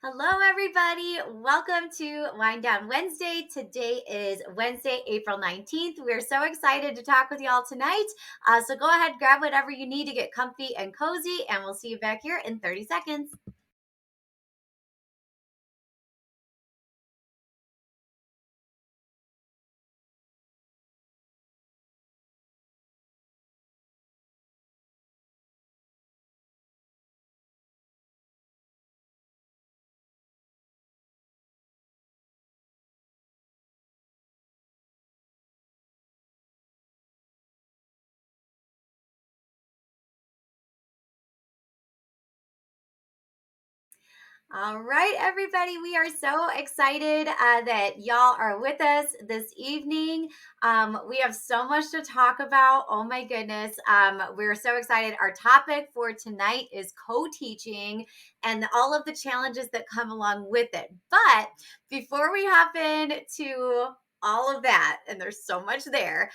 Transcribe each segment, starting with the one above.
Hello, everybody. Welcome to Wind Down Wednesday. Today is Wednesday, April 19th. We're so excited to talk with y'all tonight. So go ahead, grab whatever you need to get comfy and cozy, and we'll see you back here in 30 seconds. All right, everybody, we are so excited that y'all are with us this evening. We have so much to talk about. Oh, my goodness. We're so excited. Our topic for tonight is co teaching and all of the challenges that come along with it. But before we hop into all of that, and there's so much there,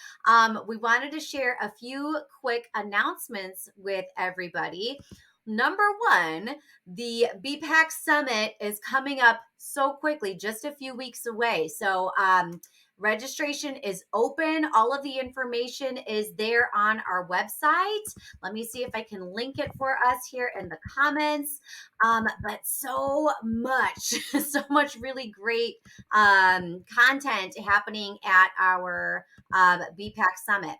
we wanted to share a few quick announcements with everybody. Number one, the BPAC Summit is coming up so quickly, just a few weeks away. So, registration is open. All of the information is there on our website. Let me see if I can link it for us here in the comments. But so much, so much really great content happening at our BPAC Summit.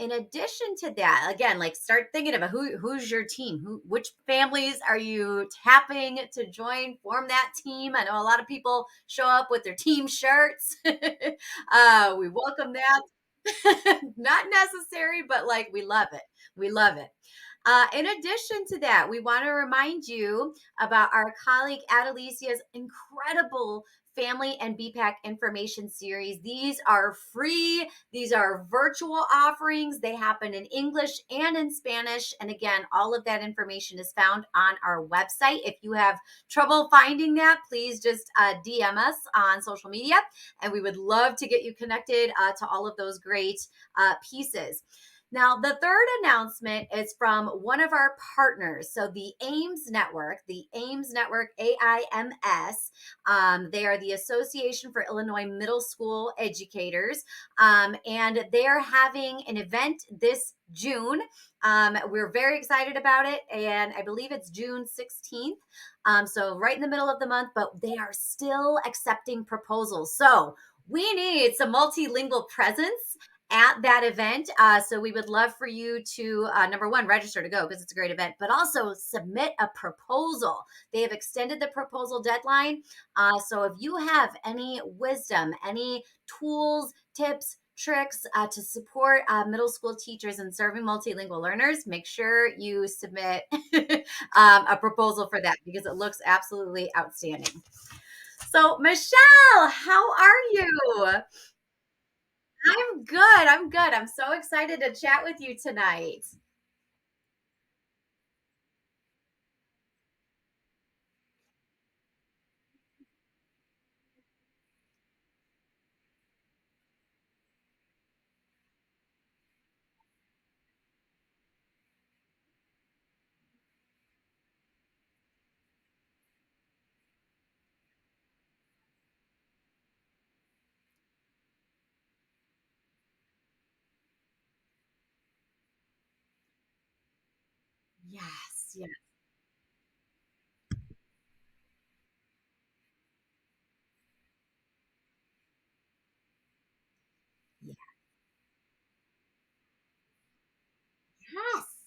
In addition to that, again, like start thinking about who's your team, which families are you tapping to join, form that team. I know a lot of people show up with their team shirts. We welcome that. Not necessary, but like we love it. We love it. In addition to that, we want to remind you about our colleague Adelicia's incredible family and BPAC information series. These are free. These are virtual offerings. They happen in English and in Spanish. And again, all of that information is found on our website. If you have trouble finding that, please just DM us on social media, and we would love to get you connected to all of those great pieces. Now, the third announcement is from one of our partners. So, the AIMS Network, AIMS, they are the Association for Illinois Middle School Educators, and they're having an event this June. We're very excited about it, and I believe it's June 16th. So, right in the middle of the month, but they are still accepting proposals. So, we need some multilingual presence at that event. So we would love for you to, number one, register to go because it's a great event, but also submit a proposal. They have extended the proposal deadline. So if you have any wisdom, any tools, tips, tricks to support middle school teachers and serving multilingual learners, make sure you submit a proposal for that because it looks absolutely outstanding. So, Michele, how are you? I'm good. I'm good. I'm so excited to chat with you tonight. Yes, yes, yes.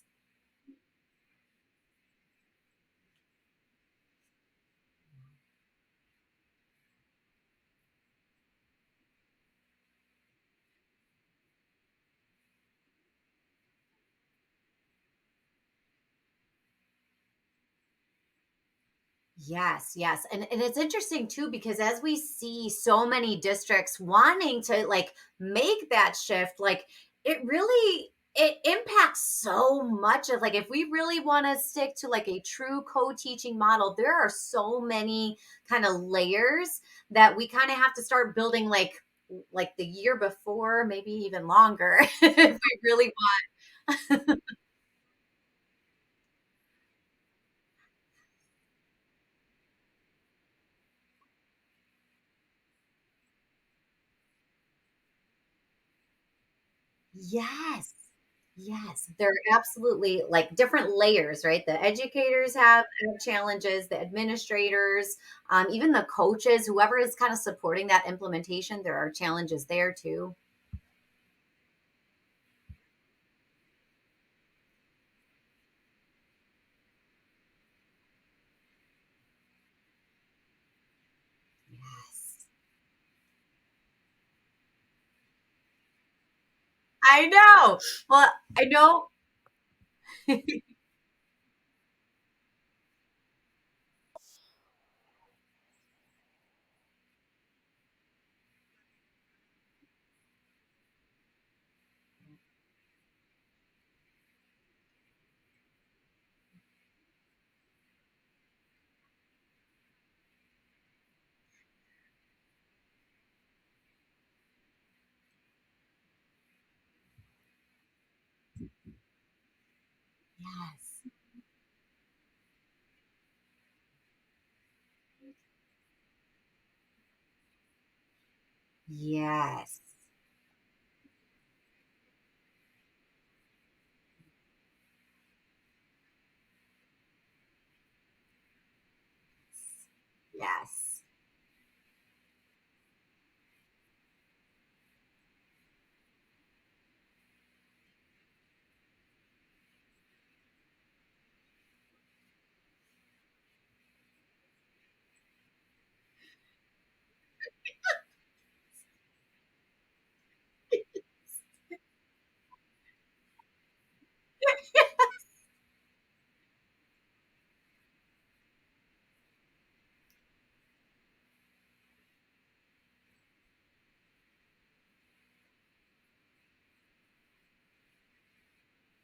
Yes, yes. And it's interesting too because as we see so many districts wanting to like make that shift, like it impacts so much of like if we really want to stick to like a true co-teaching model, there are so many kind of layers that we kind of have to start building like the year before, maybe even longer if we really want. Yes. Yes, they're absolutely like different layers, right? The educators have challenges, the administrators, even the coaches, whoever is kind of supporting that implementation, there are challenges there too. Yes. I know. Well, I know. Yes. Yes. Yes.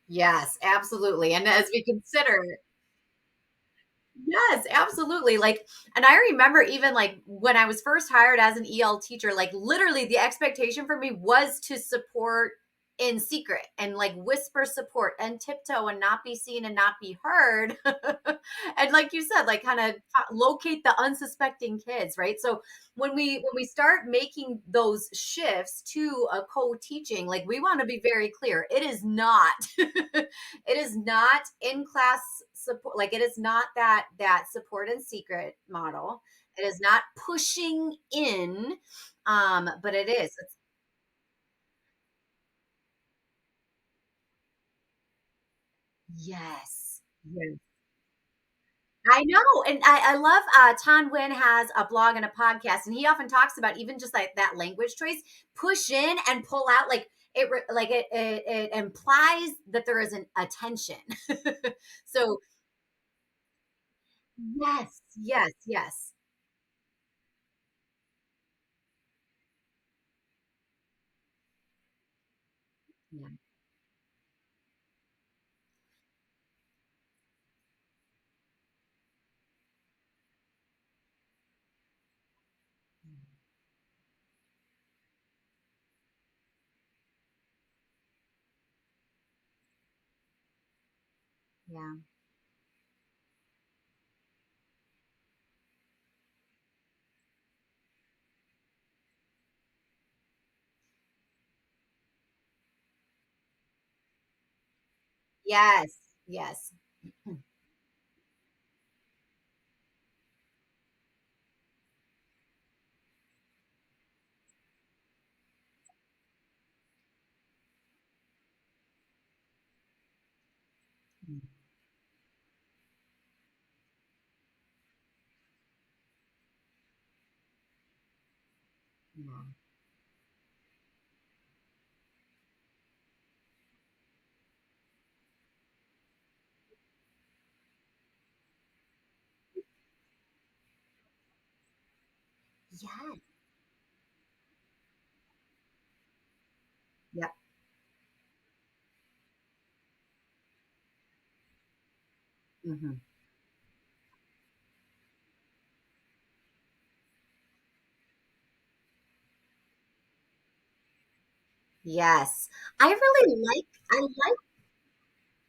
Yes, absolutely. And as we consider, yes, absolutely. Like, and I remember even like when I was first hired as an EL teacher, like literally the expectation for me was to support in secret and like whisper support and tiptoe and not be seen and not be heard. And like you said, like kind of locate the unsuspecting kids, right? So when we start making those shifts to a co-teaching, like we want to be very clear, it is not it is not in class support, like it is not that support and secret model. It is not pushing in, but it is. It's, yes. Yes. I know, and I love Tan Win has a blog and a podcast, and he often talks about even just like that language choice, push in and pull out, like like it implies that there is an attention. So yes, yes, yes, yeah, yeah, yes, yes. Mm, yeah, yes, yep, mhm. Yes. I like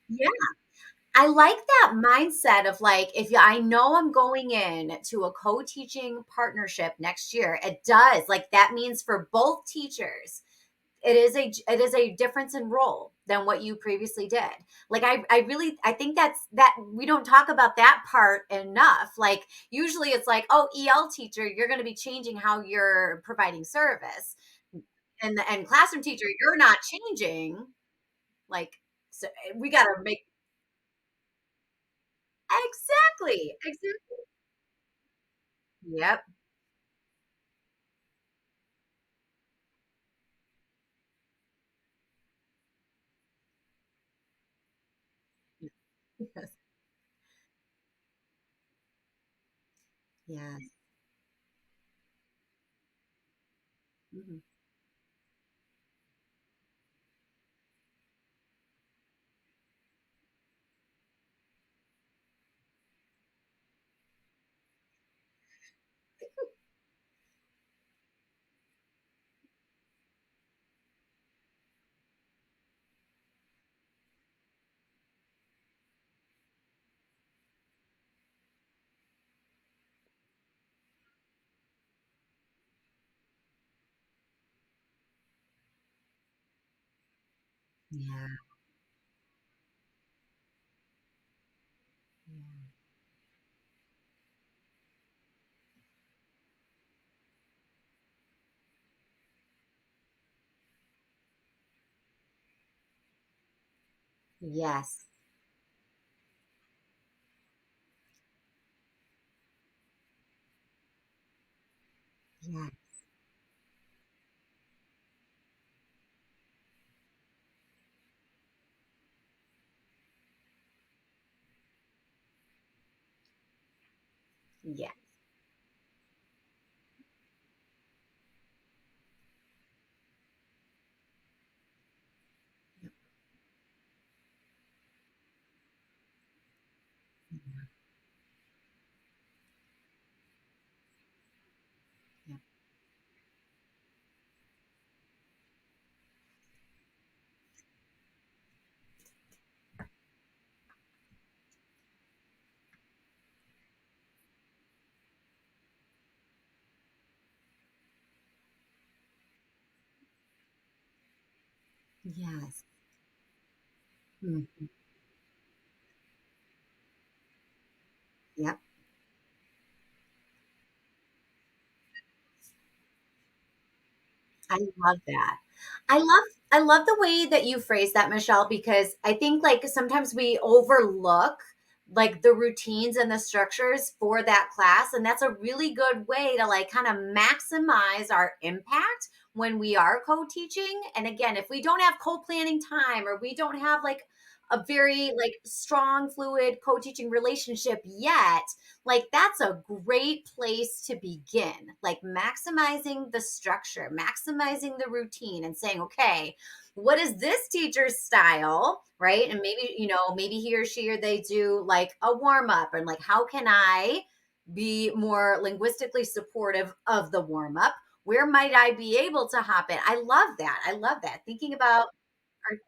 yeah, I like that mindset of like, if I know I'm going in to a co-teaching partnership next year, it does. Like that means for both teachers, it is a difference in role than what you previously did. Like I really I think that we don't talk about that part enough. Like usually it's like, oh, EL teacher, you're going to be changing how you're providing service, and classroom teacher, you're not changing. Like, so we got to make exactly. Yep. Yes. Yes. Mhm. Yeah. Yeah. Yes. Yeah. Yeah. Yep. Yeah. Yep. Yes. Mhm. Yep. I love that. I love the way that you phrase that, Michelle, because I think like sometimes we overlook like the routines and the structures for that class, and that's a really good way to like kind of maximize our impact when we are co-teaching. And again, if we don't have co-planning time, or we don't have like a very like strong fluid co-teaching relationship yet, like that's a great place to begin, like maximizing the structure, maximizing the routine, and saying, okay, what is this teacher's style, right? And maybe, maybe he or she, or they do like a warm up, and like, how can I be more linguistically supportive of the warm up? Where might I be able to hop in? I love that thinking about our.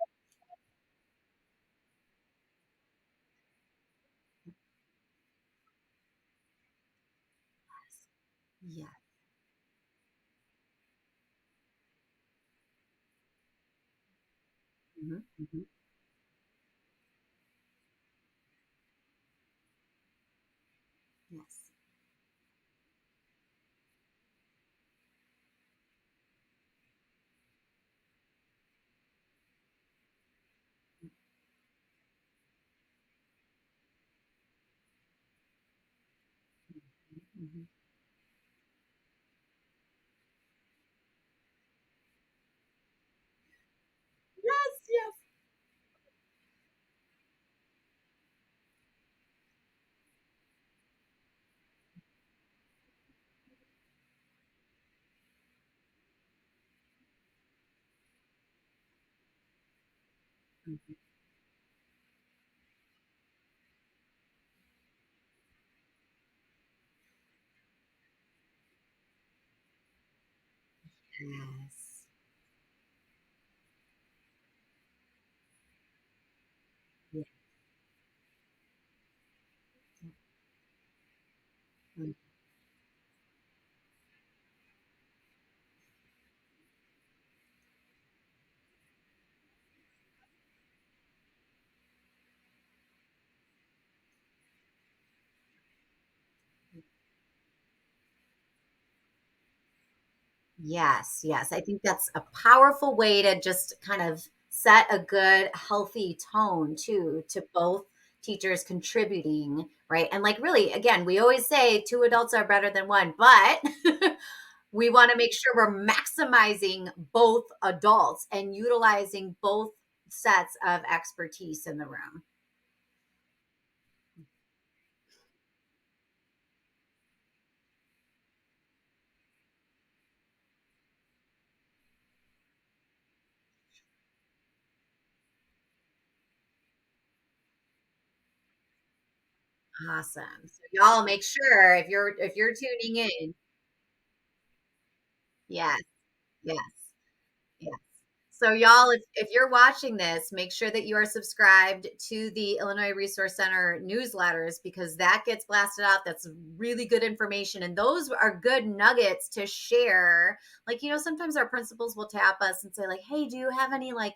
Yes. Mhm, mhm. Yes. Mhm. Yes, yes. Mhm. Yes. Yeah. Mhm. Yes, yes. I think that's a powerful way to just kind of set a good, healthy tone too, to both teachers contributing, right? And like really, again, we always say two adults are better than one, but we want to make sure we're maximizing both adults and utilizing both sets of expertise in the room. Awesome. So y'all make sure if you're tuning in, yes, yes. Yes. So y'all, if you're watching this, make sure that you are subscribed to the Illinois Resource Center newsletters because that gets blasted out. That's really good information. And those are good nuggets to share. Like, sometimes our principals will tap us and say, like, hey, do you have any like,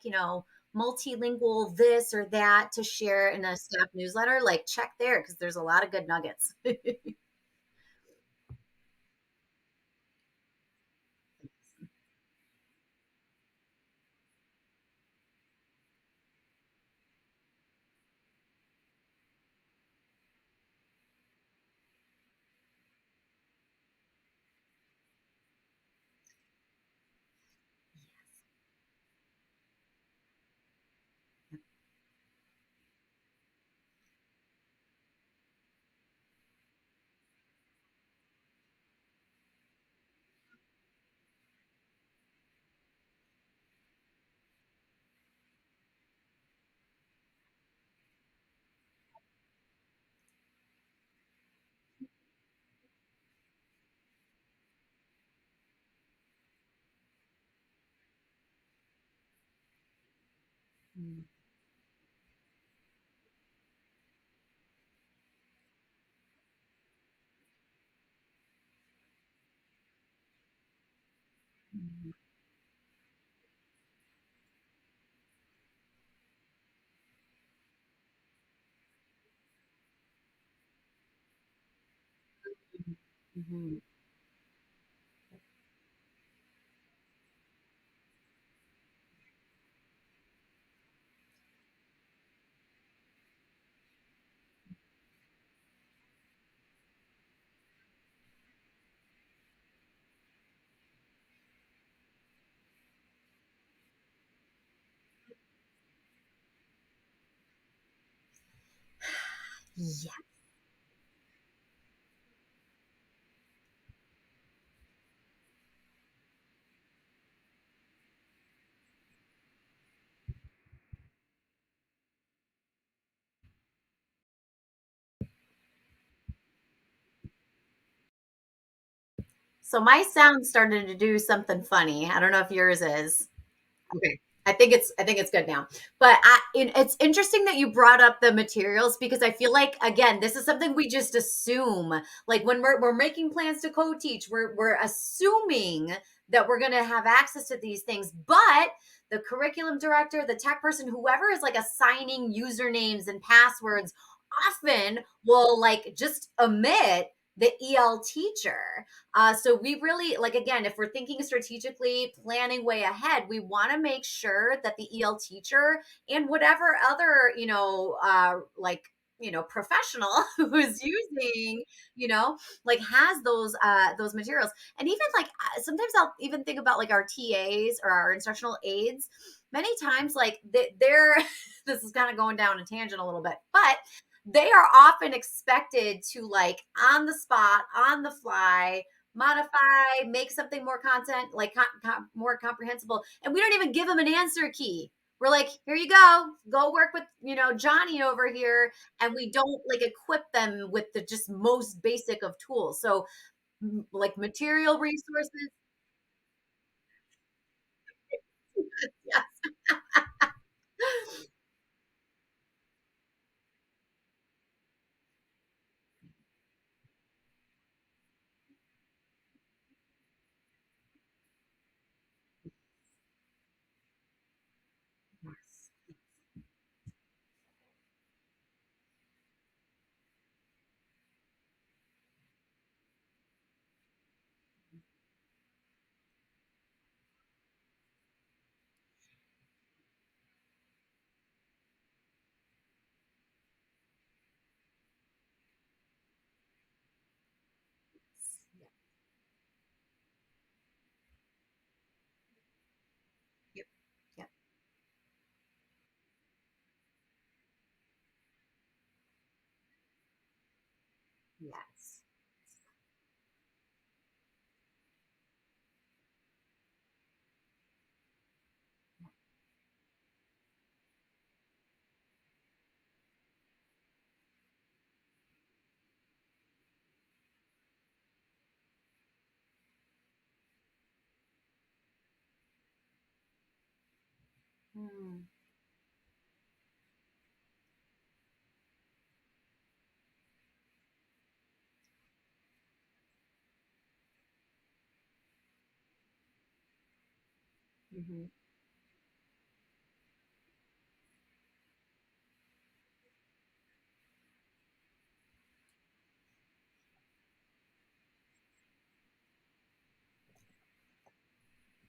multilingual this or that to share in a staff newsletter? Like check there because there's a lot of good nuggets. Mhm. Mhm. Yeah. So my sound started to do something funny. I don't know if yours is. Okay. I think it's good now. But it's interesting that you brought up the materials because I feel like again, this is something we just assume. Like when we're making plans to co-teach, we're assuming that we're going to have access to these things, but the curriculum director, the tech person, whoever is like assigning usernames and passwords often will like just omit the EL teacher. So we really like again, if we're thinking strategically, planning way ahead, we want to make sure that the EL teacher and whatever other like professional who's using like has those materials. And even like sometimes I'll even think about like our TAs or our instructional aides. Many times, like they're this is kind of going down a tangent a little bit, but they are often expected to like on the spot, on the fly, modify, make something more content, like more comprehensible. And we don't even give them an answer key. We're like, here you go work with, Johnny over here. And we don't like equip them with the just most basic of tools. So, like material resources. Yes. Yes. Yes. Mm. Mhm.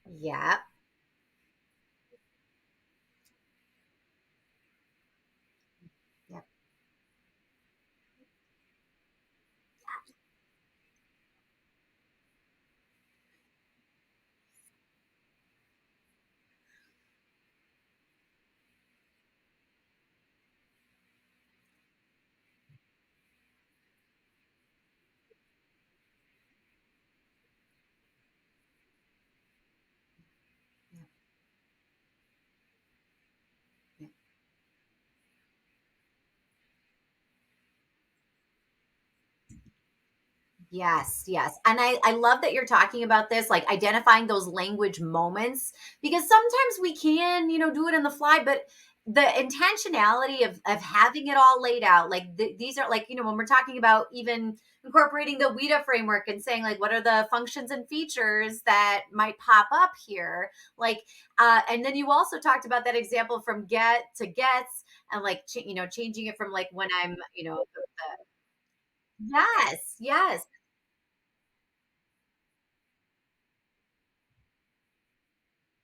Yep. Yep. Yep. Yep. Yes, yes. And I love that you're talking about this, like identifying those language moments, because sometimes we can, do it in the fly, but the intentionality of having it all laid out, like these are like, when we're talking about even incorporating the WIDA framework and saying like, what are the functions and features that might pop up here? Like, and then you also talked about that example from get to gets and like, changing it from like when I'm, yes, yes.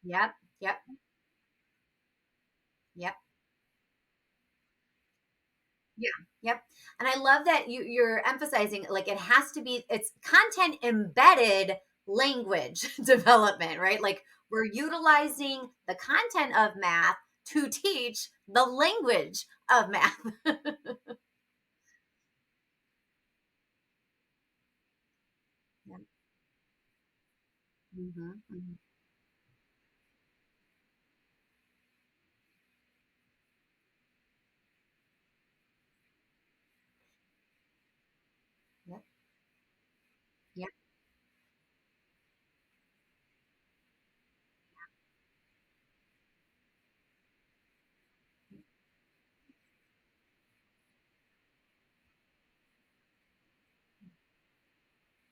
Yep. Yep. Yep. Yeah. Yep. And I love that you're emphasizing like it has to be it's content embedded language development, right? Like we're utilizing the content of math to teach the language of math. Yep. Mhm, mhm. Yep. Yep.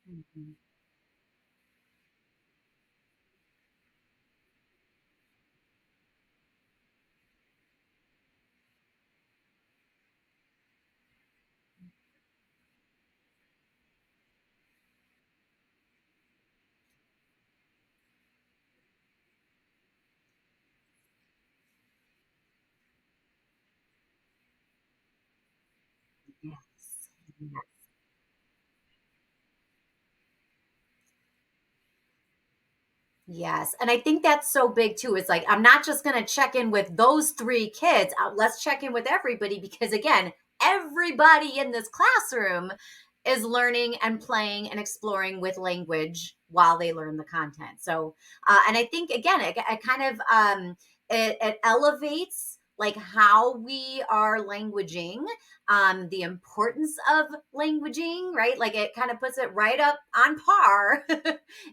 Mhm. Yes. Yes. Yes. And I think that's so big too. It's like, I'm not just going to check in with those three kids. Let's check in with everybody because, again, everybody in this classroom is learning and playing and exploring with language while they learn the content. So, and I think, again, it kind of, it elevates like how we are languaging, the importance of languaging, right? Like it kind of puts it right up on par.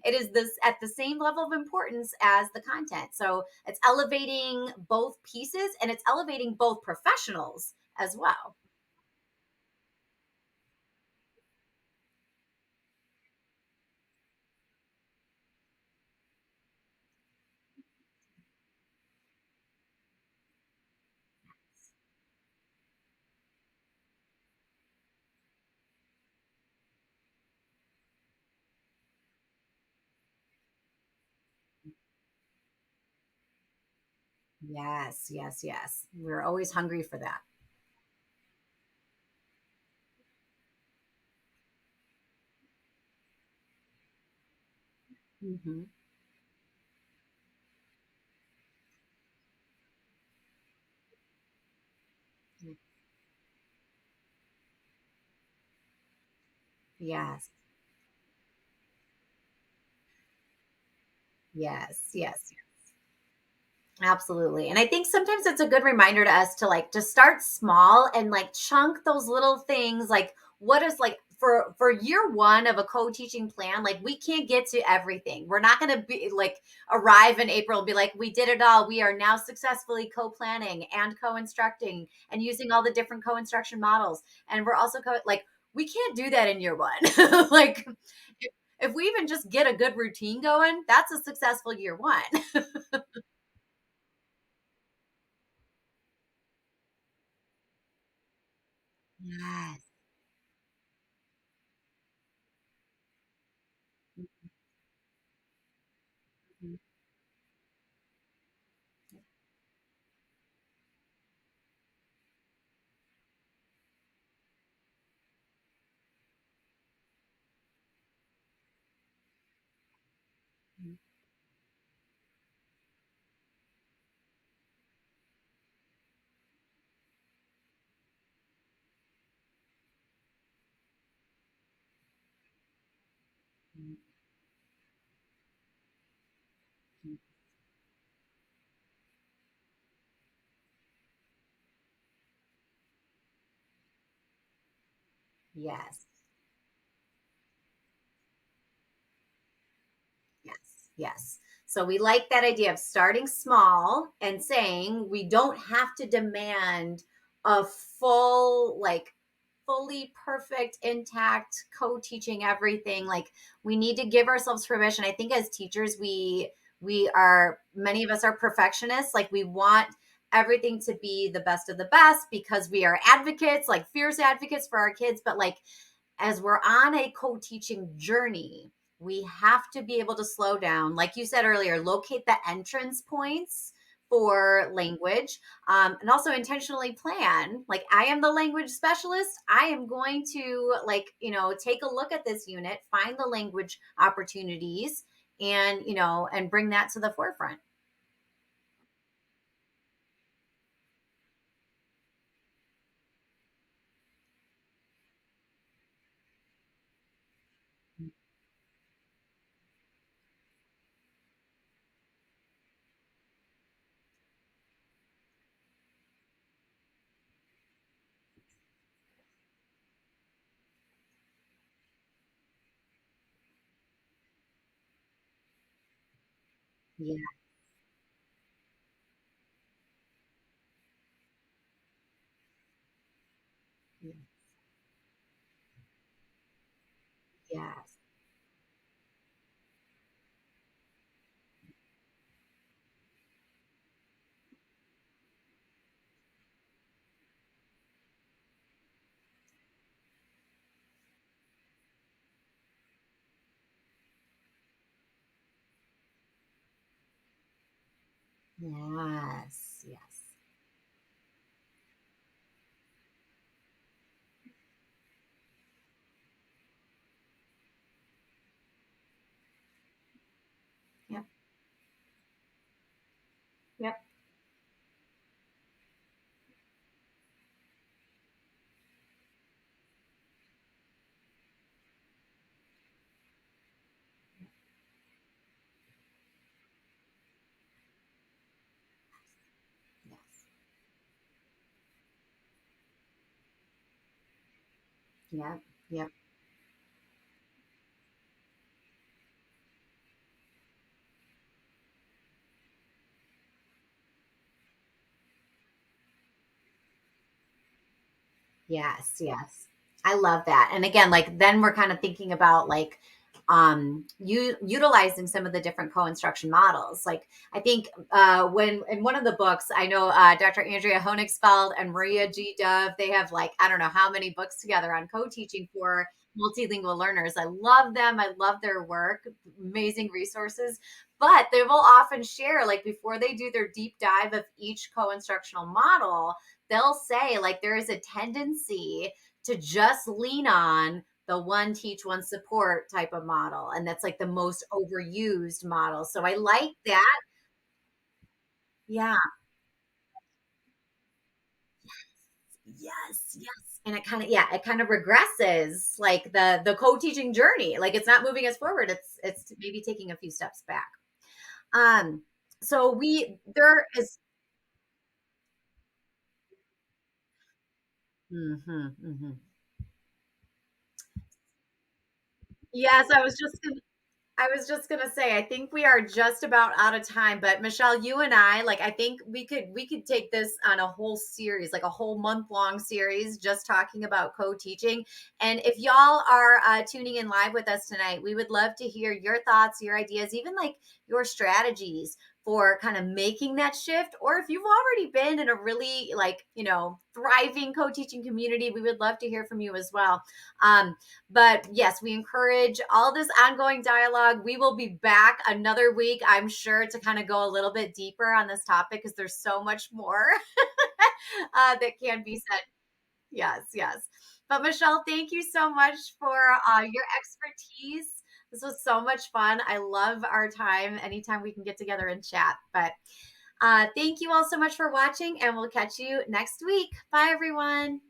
It is this at the same level of importance as the content. So it's elevating both pieces and it's elevating both professionals as well. Yes, yes, yes. We're always hungry for that. Hmm. Yes. Yes. Yes. Absolutely. And I think sometimes it's a good reminder to us to like just start small and like chunk those little things. Like what is like for year one of a co-teaching plan, like we can't get to everything. We're not gonna be like arrive in April and be like, we did it all. We are now successfully co-planning and co-instructing and using all the different co-instruction models. And we're also like we can't do that in year one. Like if we even just get a good routine going, that's a successful year one. Yes. Mhm. Mhm. Mhm. Mhm. Yes. Yes. Yes. So we like that idea of starting small and saying we don't have to demand a full, like, fully perfect, intact co-teaching everything. Like we need to give ourselves permission. I think as teachers, we are many of us are perfectionists. Like we want everything to be the best of the best because we are advocates, like fierce advocates for our kids. But like as we're on a co-teaching journey, we have to be able to slow down, like you said earlier, locate the entrance points for language, and also intentionally plan. Like I am the language specialist, I am going to like take a look at this unit, find the language opportunities, and and bring that to the forefront. Yeah. Yes. Yes. Yes. Yep. Yep. Yes. Yep. Yep. Yes, yes. I love that. And again, like then we're kind of thinking about like utilizing some of the different co-instruction models. Like I think when in one of the books, I know Dr. Andrea Honigspeld and Maria G. Dove, they have like I don't know how many books together on co-teaching for multilingual learners. I love them. I love their work. Amazing resources. But they will often share like before they do their deep dive of each co-instructional model, they'll say like there is a tendency to just lean on the one teach one support type of model, and that's like the most overused model. So I like that. Yeah. Yes, yes. and it kind of, yeah, it kind of regresses like the co-teaching journey. Like it's not moving us forward. It's maybe taking a few steps back. Um, so we there is Mhm, mhm. Yes, I was just gonna say, I think we are just about out of time. But Michelle, you and I, like, I think we could take this on a whole series, like a whole month long series, just talking about co-teaching. And if y'all are tuning in live with us tonight, we would love to hear your thoughts, your ideas, even like your strategies for kind of making that shift. Or if you've already been in a really like, thriving co-teaching community, we would love to hear from you as well. But yes, we encourage all this ongoing dialogue. We will be back another week, I'm sure, to kind of go a little bit deeper on this topic because there's so much more that can be said. Yes, yes. But Michelle, thank you so much for your expertise. This was so much fun. I love our time anytime we can get together and chat. But thank you all so much for watching, and we'll catch you next week. Bye, everyone.